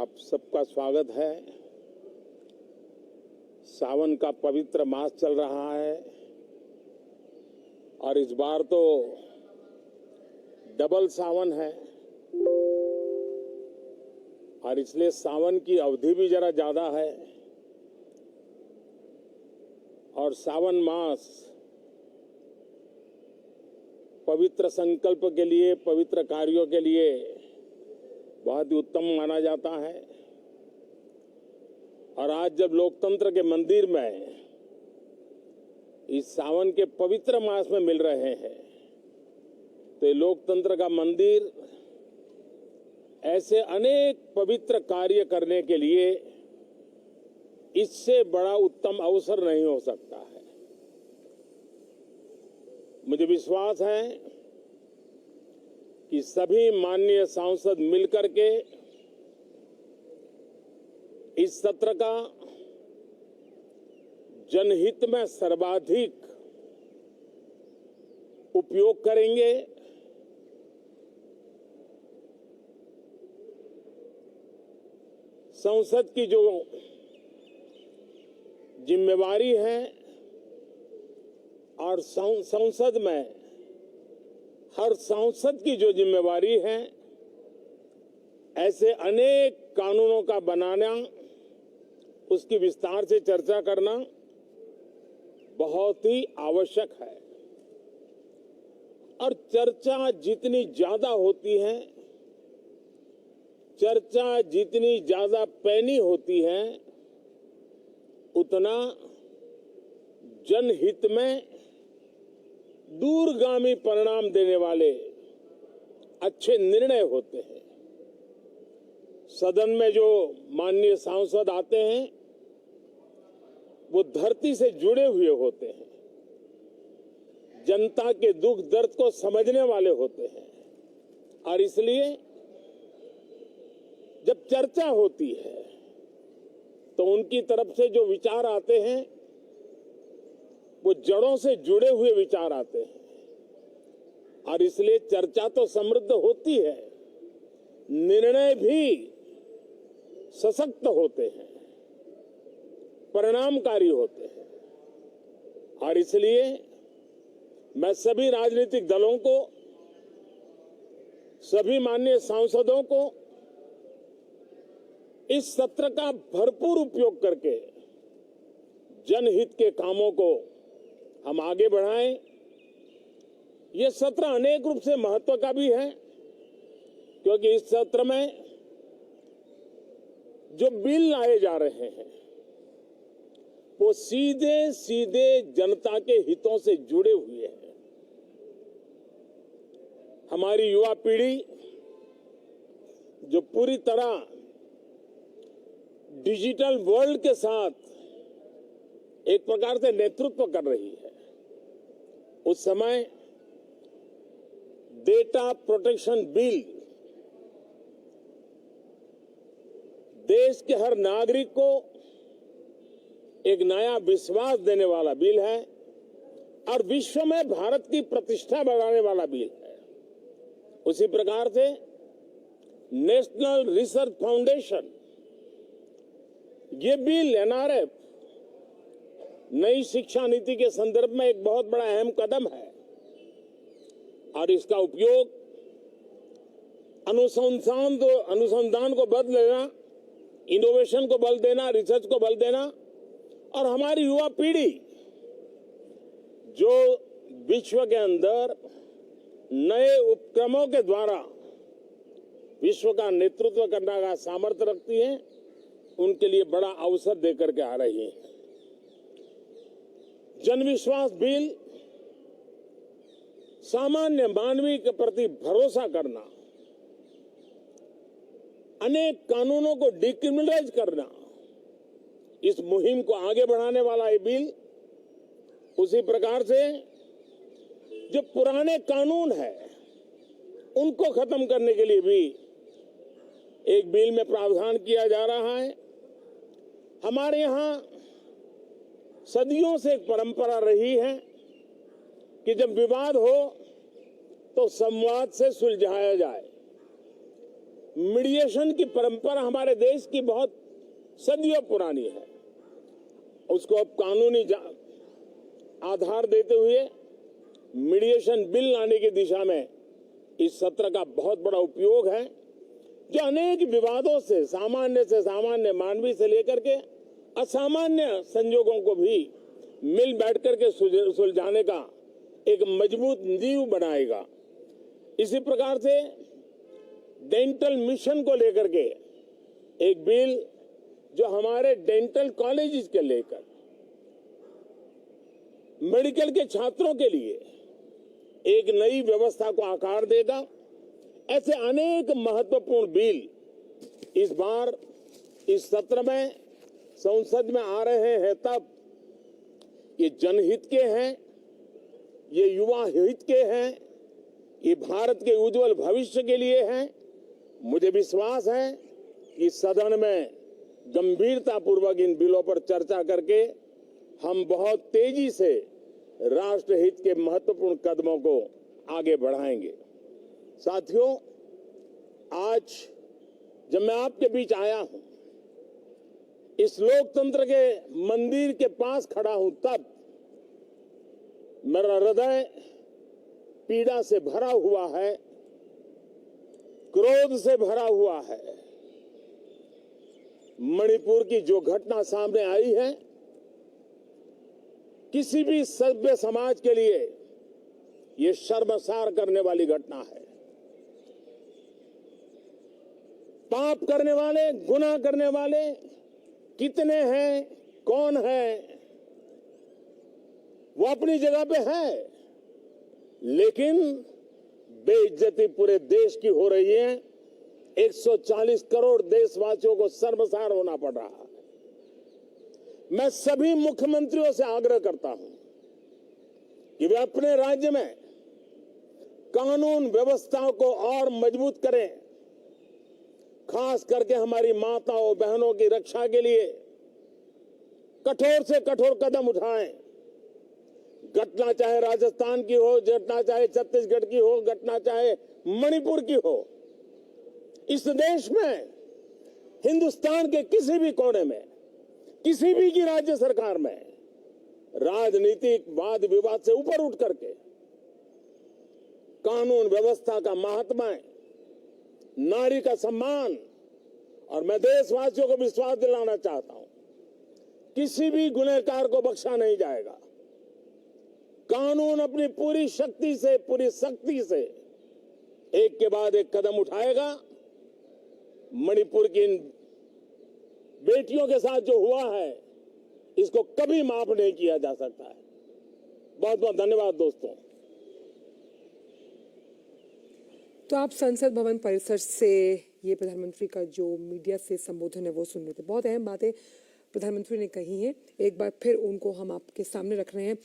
आप सबका स्वागत है। सावन का पवित्र मास चल रहा है और इस बार तो डबल सावन है और इसलिए सावन की अवधि भी जरा ज्यादा है और सावन मास पवित्र संकल्प के लिए, पवित्र कार्यों के लिए बहुत ही उत्तम माना जाता है। और आज जब लोकतंत्र के मंदिर में इस सावन के पवित्र मास में मिल रहे हैं तो ये लोकतंत्र का मंदिर ऐसे अनेक पवित्र कार्य करने के लिए इससे बड़ा उत्तम अवसर नहीं हो सकता है। मुझे विश्वास है कि सभी माननीय सांसद मिलकर के इस सत्र का जनहित में सर्वाधिक उपयोग करेंगे। संसद की जो जिम्मेवारी है और संसद में हर सांसद की जो जिम्मेवारी है, ऐसे अनेक कानूनों का बनाना, उसकी विस्तार से चर्चा करना बहुत ही आवश्यक है। और चर्चा जितनी ज्यादा होती है, चर्चा जितनी ज्यादा पैनी होती है, उतना जनहित में दूरगामी परिणाम देने वाले अच्छे निर्णय होते हैं। सदन में जो माननीय सांसद आते हैं वो धरती से जुड़े हुए होते हैं, जनता के दुख दर्द को समझने वाले होते हैं और इसलिए जब चर्चा होती है तो उनकी तरफ से जो विचार आते हैं वो जड़ों से जुड़े हुए विचार आते हैं और इसलिए चर्चा तो समृद्ध होती है, निर्णय भी सशक्त होते हैं, परिणामकारी होते हैं। और इसलिए मैं सभी राजनीतिक दलों को, सभी माननीय सांसदों को इस सत्र का भरपूर उपयोग करके जनहित के कामों को हम आगे बढ़ाएं। ये सत्र अनेक रूप से महत्व का भी है क्योंकि इस सत्र में जो बिल लाए जा रहे हैं वो सीधे सीधे जनता के हितों से जुड़े हुए हैं। हमारी युवा पीढ़ी जो पूरी तरह डिजिटल वर्ल्ड के साथ एक प्रकार से नेतृत्व कर रही है, उस समय डेटा प्रोटेक्शन बिल देश के हर नागरिक को एक नया विश्वास देने वाला बिल है और विश्व में भारत की प्रतिष्ठा बढ़ाने वाला बिल है। उसी प्रकार से नेशनल रिसर्च फाउंडेशन, ये बिल एनआरएफ नई शिक्षा नीति के संदर्भ में एक बहुत बड़ा अहम कदम है और इसका उपयोग अनुसंधान को बल देना, इनोवेशन को बल देना, रिसर्च को बल देना और हमारी युवा पीढ़ी जो विश्व के अंदर नए उपक्रमों के द्वारा विश्व का नेतृत्व करने का सामर्थ्य रखती है, उनके लिए बड़ा अवसर देकर के आ रही है। जनविश्वास बिल सामान्य मानवीय के प्रति भरोसा करना, अनेक कानूनों को डिक्रिमिनलाइज करना, इस मुहिम को आगे बढ़ाने वाला ये बिल। उसी प्रकार से जो पुराने कानून है उनको खत्म करने के लिए भी एक बिल में प्रावधान किया जा रहा है। हमारे यहाँ सदियों से एक परंपरा रही है कि जब विवाद हो तो संवाद से सुलझाया जाए। मीडिएशन की परंपरा हमारे देश की बहुत सदियों पुरानी है। उसको अब कानूनी आधार देते हुए मीडिएशन बिल लाने की दिशा में इस सत्र का बहुत बड़ा उपयोग है, जो अनेक विवादों से सामान्य मानवीय से लेकर के असामान्य संजोगों को भी मिल बैठ करके सुलझाने का एक मजबूत नींव बनाएगा। इसी प्रकार से डेंटल मिशन को लेकर के एक बिल जो हमारे डेंटल कॉलेजेस के लेकर मेडिकल के छात्रों के लिए एक नई व्यवस्था को आकार देगा। ऐसे अनेक महत्वपूर्ण बिल इस बार इस सत्र में संसद में आ रहे हैं। तब ये जनहित के हैं, ये युवा हित के हैं, ये भारत के उज्जवल भविष्य के लिए हैं। मुझे विश्वास है कि सदन में गंभीरता पूर्वक इन बिलों पर चर्चा करके हम बहुत तेजी से राष्ट्रहित के महत्वपूर्ण कदमों को आगे बढ़ाएंगे। साथियों, आज जब मैं आपके बीच आया हूं, इस लोकतंत्र के मंदिर के पास खड़ा हूं, तब मेरा हृदय पीड़ा से भरा हुआ है, क्रोध से भरा हुआ है। मणिपुर की जो घटना सामने आई है, किसी भी सभ्य समाज के लिए ये शर्मसार करने वाली घटना है। पाप करने वाले, गुनाह करने वाले कितने हैं, कौन है, वो अपनी जगह पे है, लेकिन बेइज्जती पूरे देश की हो रही है। 140 करोड़ देशवासियों को शर्मसार होना पड़ रहा है। मैं सभी मुख्यमंत्रियों से आग्रह करता हूं कि वे अपने राज्य में कानून व्यवस्था को और मजबूत करें, खास करके हमारी माताओं बहनों की रक्षा के लिए कठोर से कठोर कदम उठाएं। घटना चाहे राजस्थान की हो, घटना चाहे छत्तीसगढ़ की हो, घटना चाहे मणिपुर की हो, इस देश में, हिंदुस्तान के किसी भी कोने में, किसी भी की राज्य सरकार में राजनीतिक वाद विवाद से ऊपर उठ करके कानून व्यवस्था का महात्मा, नारी का सम्मान, और मैं देशवासियों को विश्वास दिलाना चाहता हूं, किसी भी गुनहगार को बख्शा नहीं जाएगा। कानून अपनी पूरी शक्ति से, पूरी सख्ती से एक के बाद एक कदम उठाएगा। मणिपुर की इन बेटियों के साथ जो हुआ है, इसको कभी माफ नहीं किया जा सकता है। बहुत बहुत धन्यवाद दोस्तों। तो आप संसद भवन परिसर से ये प्रधानमंत्री का जो मीडिया से संबोधन है वो सुन रहे थे। बहुत अहम बातें प्रधानमंत्री ने कही हैं, एक बार फिर उनको हम आपके सामने रख रहे हैं।